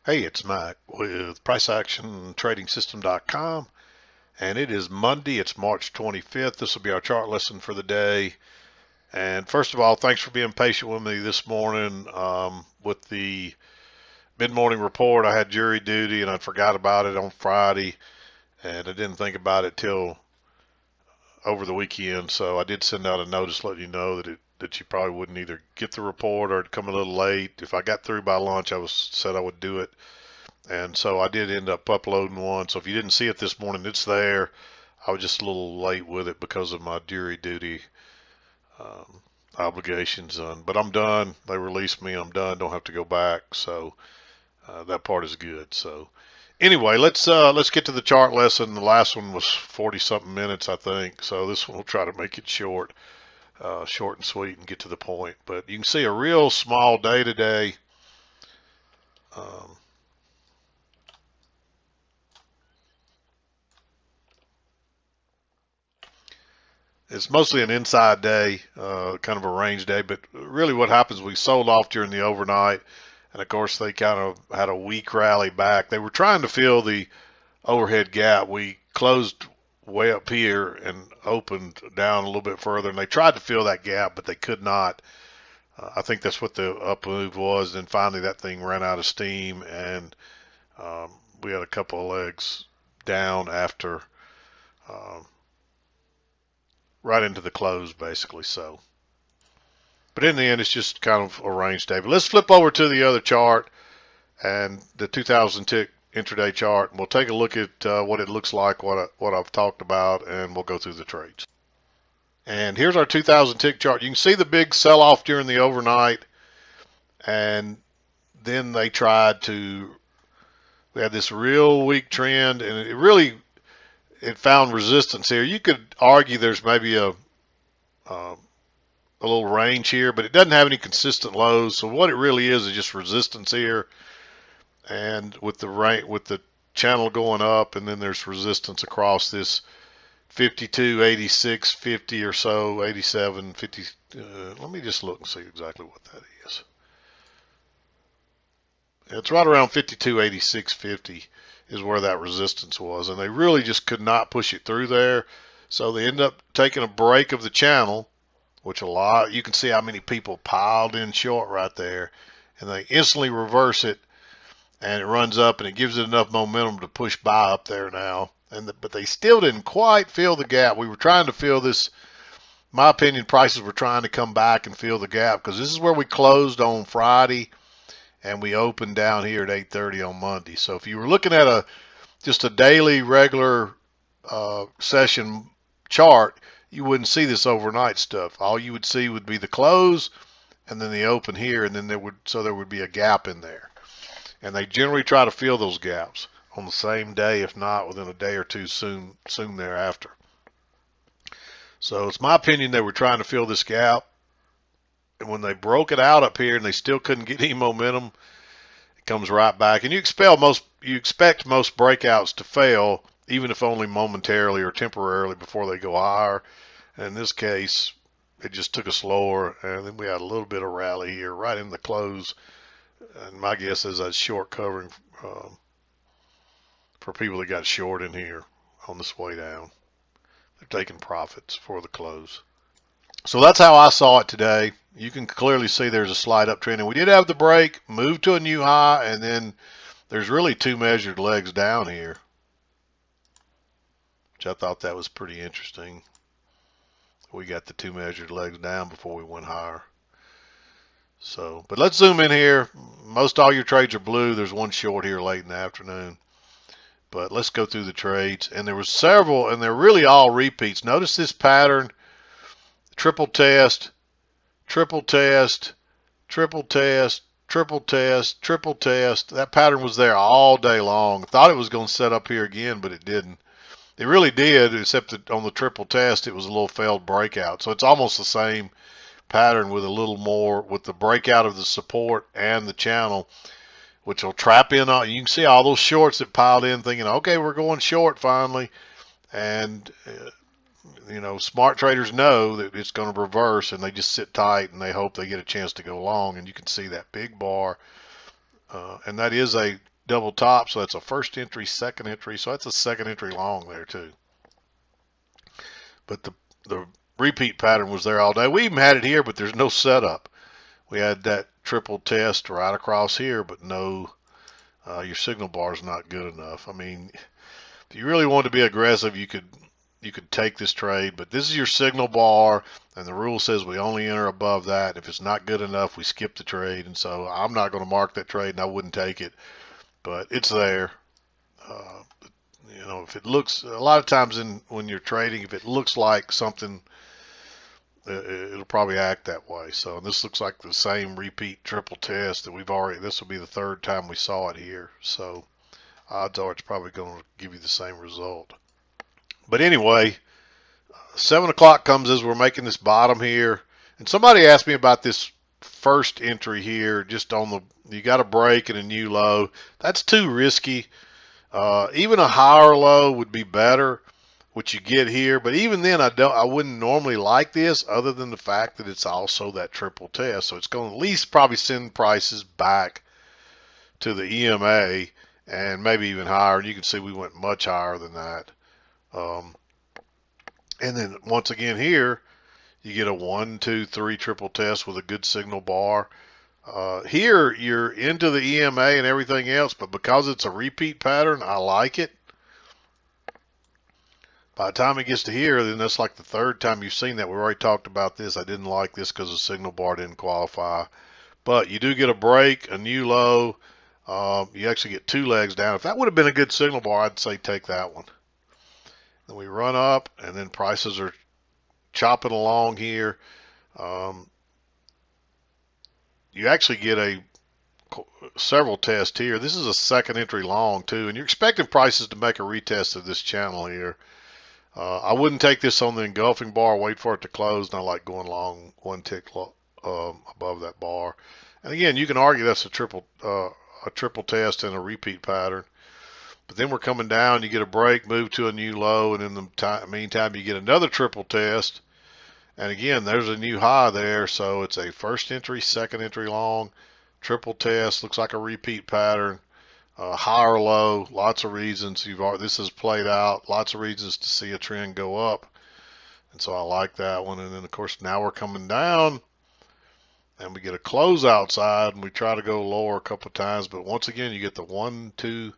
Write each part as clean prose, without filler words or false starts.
Hey, it's Mike with PriceActionTradingSystem.com, and it is Monday. It's March 25th. This will be our chart lesson for the day. And first of all, thanks for being patient with me this morning with the mid-morning report. I had jury duty, and I forgot about it on Friday, and I didn't think about it till over the weekend. So I did send out a notice letting you know that you probably wouldn't either get the report or it'd come a little late. If I got through by lunch, said I would do it. And so I did end up uploading one. So if you didn't see it this morning, it's there. I was just a little late with it because of my jury duty um, obligations. But I'm done. They released me. I'm done. Don't have to go back. So that part is good. So anyway, let's get to the chart lesson. The last one was 40 something minutes, I think. So this one will try to make it short, short and sweet, and get to the point. But you can see a real small day today. Um, It's mostly an inside day, kind of a range day, but really what happens, we sold off during the overnight, and of course they kind of had a weak rally back. They were trying to fill the overhead gap. We closed way up here and opened down a little bit further, and they tried to fill that gap, but they could not. I think that's what the up move was. Then finally that thing ran out of steam, and we had a couple of legs down after um, right into the close, basically. So, but in the end, it's just kind of a range day. But let's flip over to the other chart and the 2,000 tick intraday chart, and we'll take a look at what it looks like, what I've talked about, and we'll go through the trades. And here's our 2,000 tick chart. You can see the big sell-off during the overnight, and then they tried to. We had this real weak trend, and it found resistance here. You could argue there's maybe a little range here, but it doesn't have any consistent lows. So what it really is just resistance here, and with the channel going up, and then there's resistance across this 52, 86, 50 or so, 87, 50. Let me just look and see exactly what that is. It's right around 52, 86, 50 is where that resistance was, and they really just could not push it through there. So they end up taking a break of the channel, which you can see how many people piled in short right there, and they instantly reverse it, and it runs up, and it gives it enough momentum to push buy up there now. But they still didn't quite fill the gap. We were trying to fill this. In my opinion, prices were trying to come back and fill the gap, because this is where we closed on Friday, and we opened down here at 8:30 on Monday. So if you were looking at just a daily regular session chart, you wouldn't see this overnight stuff. All you would see would be the close and then the open here, and then there would be a gap in there. And they generally try to fill those gaps on the same day, if not within a day or two soon thereafter. So it's my opinion they were trying to fill this gap, and when they broke it out up here and they still couldn't get any momentum, it comes right back. And you expect most breakouts to fail, even if only momentarily or temporarily, before they go higher. And in this case, it just took us lower, and then we had a little bit of rally here right in the close. And my guess is that's short covering for people that got short in here on this way down. They're taking profits for the close. So that's how I saw it today. You can clearly see there's a slight uptrend, and we did have the break, move to a new high, and then there's really two measured legs down here, which I thought that was pretty interesting. We got the two measured legs down before we went higher. So, but let's zoom in here. Most all your trades are blue. There's one short here late in the afternoon. But let's go through the trades. And there was several, and they're really all repeats. Notice this pattern: triple test, triple test, triple test, triple test, triple test. That pattern was there all day long. Thought it was going to set up here again, but it didn't. It really did, except that on the triple test, it was a little failed breakout. So it's almost the same pattern with a little more, with the breakout of the support and the channel, which will trap in. You can see all those shorts that piled in thinking, okay, we're going short finally. And, smart traders know that it's going to reverse, and they just sit tight and they hope they get a chance to go long. And you can see that big bar. And that is a double top, so that's a first entry, second entry, so that's a second entry long there too. But the repeat pattern was there all day. We even had it here, but there's no setup. We had that triple test right across here, but no, your signal bar is not good enough. I mean, if you really want to be aggressive, you could take this trade, but this is your signal bar, and the rule says we only enter above that. If it's not good enough, we skip the trade, and so I'm not going to mark that trade, and I wouldn't take it, but it's there. Uh, you know, if it looks, a lot of times when you're trading, if it looks like something, it'll probably act that way. So this looks like the same repeat triple test that we've already, this will be the third time we saw it here. So odds are it's probably going to give you the same result. But anyway, 7 o'clock comes as we're making this bottom here. And somebody asked me about this first entry here, just on the, you got a break and a new low. That's too risky. Even a higher low would be better, what you get here. But even then, I wouldn't normally like this, other than the fact that it's also that triple test. So it's going to at least probably send prices back to the EMA and maybe even higher. And you can see we went much higher than that. And then once again here, you get a 1, 2, 3 triple test with a good signal bar. Here, you're into the EMA and everything else, but because it's a repeat pattern, I like it. By the time it gets to here, then that's like the third time you've seen that. We already talked about this. I didn't like this because the signal bar didn't qualify. But you do get a break, a new low. You actually get 2 legs down. If that would have been a good signal bar, I'd say take that one. Then we run up, and then prices are chopping along here. You actually get several tests here. This is a second entry long too, and you're expecting prices to make a retest of this channel here. I wouldn't take this on the engulfing bar, wait for it to close, and I like going long 1 tick above that bar. And again, you can argue that's a triple test and a repeat pattern. But then we're coming down, you get a break, move to a new low, and in the meantime, you get another triple test. And again, there's a new high there, so it's a first entry, second entry long, triple test, looks like a repeat pattern, high or low, lots of reasons. This has played out, lots of reasons to see a trend go up. And so I like that one. And then, of course, now we're coming down, and we get a close outside, and we try to go lower a couple of times. But once again, you get the 1, 2,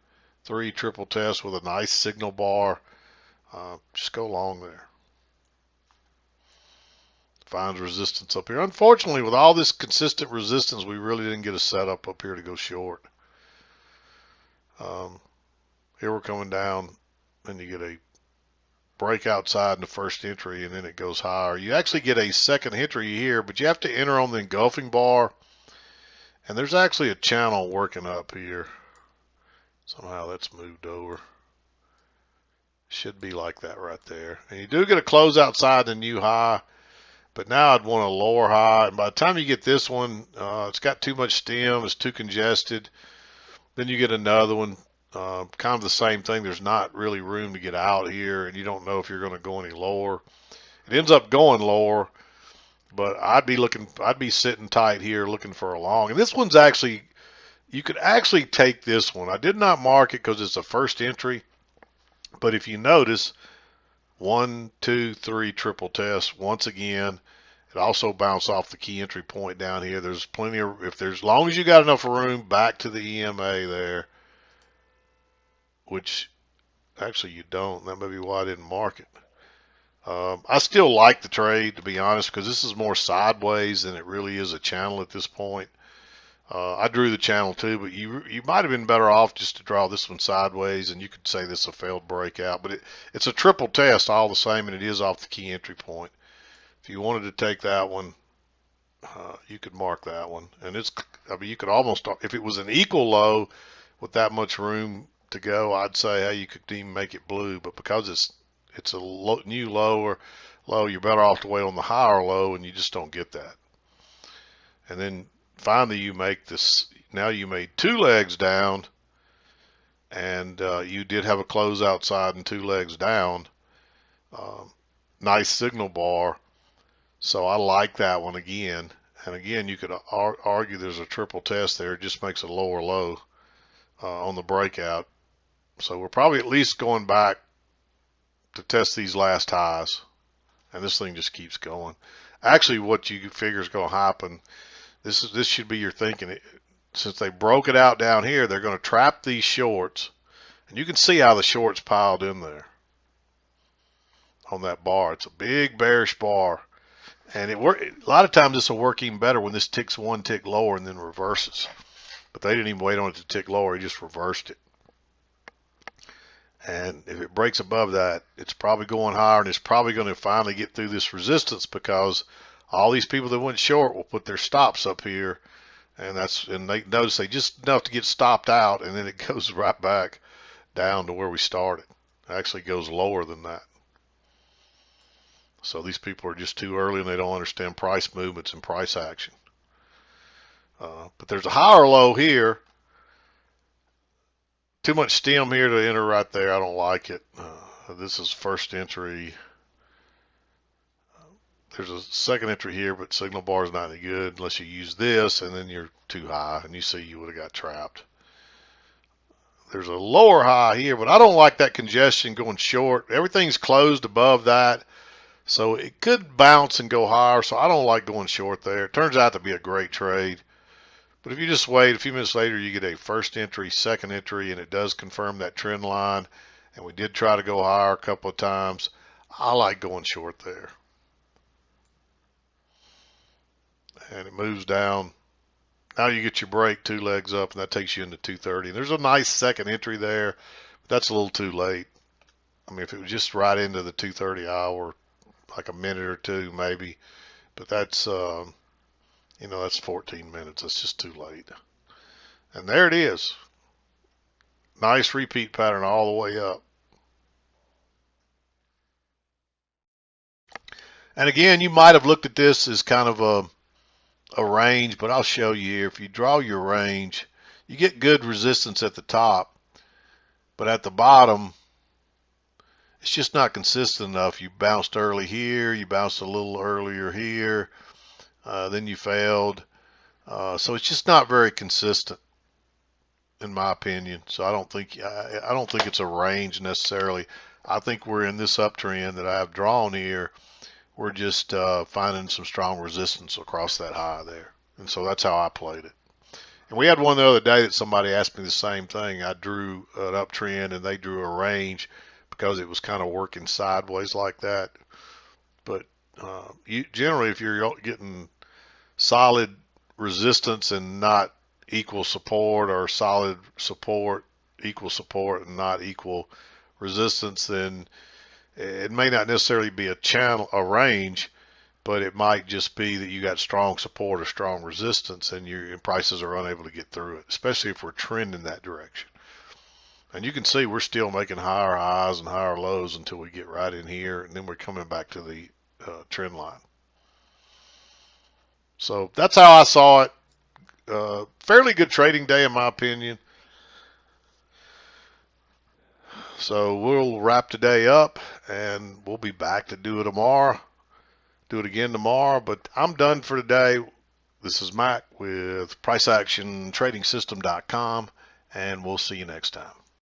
3 triple test with a nice signal bar. Just go long there. Finds resistance up here. Unfortunately, with all this consistent resistance, we really didn't get a setup up here to go short. Here we're coming down, and you get a break outside in the first entry, and then it goes higher. You actually get a second entry here, but you have to enter on the engulfing bar, and there's actually a channel working up here. Somehow that's moved over. Should be like that right there. And you do get a close outside the new high, but now I'd want a lower high. And by the time you get this one, it's got too much stem, it's too congested. Then you get another one, kind of the same thing. There's not really room to get out here, and you don't know if you're going to go any lower. It ends up going lower, but I'd be sitting tight here looking for a long. And this one's actually, you could actually take this one. I did not mark it because it's a first entry, but if you notice, 1, 2, 3 triple test. Once again, it also bounced off the key entry point down here. There's plenty of, as long as you got enough room back to the EMA there, which actually you don't. That may be why I didn't mark it. I still like the trade, to be honest, because this is more sideways than it really is a channel at this point. I drew the channel too, but you might have been better off just to draw this one sideways, and you could say this is a failed breakout. But it's a triple test all the same, and it is off the key entry point. If you wanted to take that one, you could mark that one. And I mean, you could almost, if it was an equal low with that much room to go, I'd say, hey, you could even make it blue. But because it's a new low, you're better off to wait on the higher low, and you just don't get that. And then finally you make this, now you made 2 legs down, and you did have a close outside and 2 legs down. Nice signal bar, so I like that one again. And again, you could argue there's a triple test there. It just makes a lower low on the breakout. So we're probably at least going back to test these last highs, and this thing just keeps going. Actually, what you figure is going to happen, this should be your thinking. Since they broke it out down here, they're going to trap these shorts, and you can see how the shorts piled in there on that bar. It's a big bearish bar, and a lot of times this will work even better when this ticks one tick lower and then reverses. But they didn't even wait on it to tick lower; he just reversed it. And if it breaks above that, it's probably going higher, and it's probably going to finally get through this resistance, because all these people that went short will put their stops up here, and they notice they just enough to get stopped out, and then it goes right back down to where we started. It actually goes lower than that. So these people are just too early, and they don't understand price movements and price action. But there's a higher low here. Too much stem here to enter right there. I don't like it. This is first entry. There's a second entry here, but signal bar is not any good unless you use this, and then you're too high, and you see you would have got trapped. There's a lower high here, but I don't like that congestion going short. Everything's closed above that, so it could bounce and go higher, so I don't like going short there. It turns out to be a great trade. But if you just wait, a few minutes later, you get a first entry, second entry, and it does confirm that trend line. And we did try to go higher a couple of times. I like going short there. And it moves down. Now you get your break, 2 legs up, and that takes you into 230. And there's a nice second entry there, but that's a little too late. I mean, if it was just right into the 230 hour, like a minute or two maybe, but that's that's 14 minutes. That's just too late. And there it is. Nice repeat pattern all the way up. And again, you might have looked at this as kind of a range, but I'll show you here. If you draw your range, you get good resistance at the top, but at the bottom, it's just not consistent enough. You bounced early here, you bounced a little earlier here, then you failed. So it's just not very consistent, in my opinion. So I don't think it's a range necessarily. I think we're in this uptrend that I have drawn here. We're just finding some strong resistance across that high there, and so that's how I played it. And we had one the other day that somebody asked me the same thing. I drew an uptrend and they drew a range because it was kind of working sideways like that. But generally, if you're getting solid resistance and not equal support, or solid support, equal support, and not equal resistance, then it may not necessarily be a range, but it might just be that you got strong support or strong resistance, and your prices are unable to get through it, especially if we're trending that direction. And you can see we're still making higher highs and higher lows until we get right in here, and then we're coming back to the trend line. So that's how I saw it. Fairly good trading day in my opinion. So we'll wrap today up, and we'll be back to do it tomorrow. Do it again tomorrow, but I'm done for today. This is Mac with PriceActionTradingSystem.com, and we'll see you next time.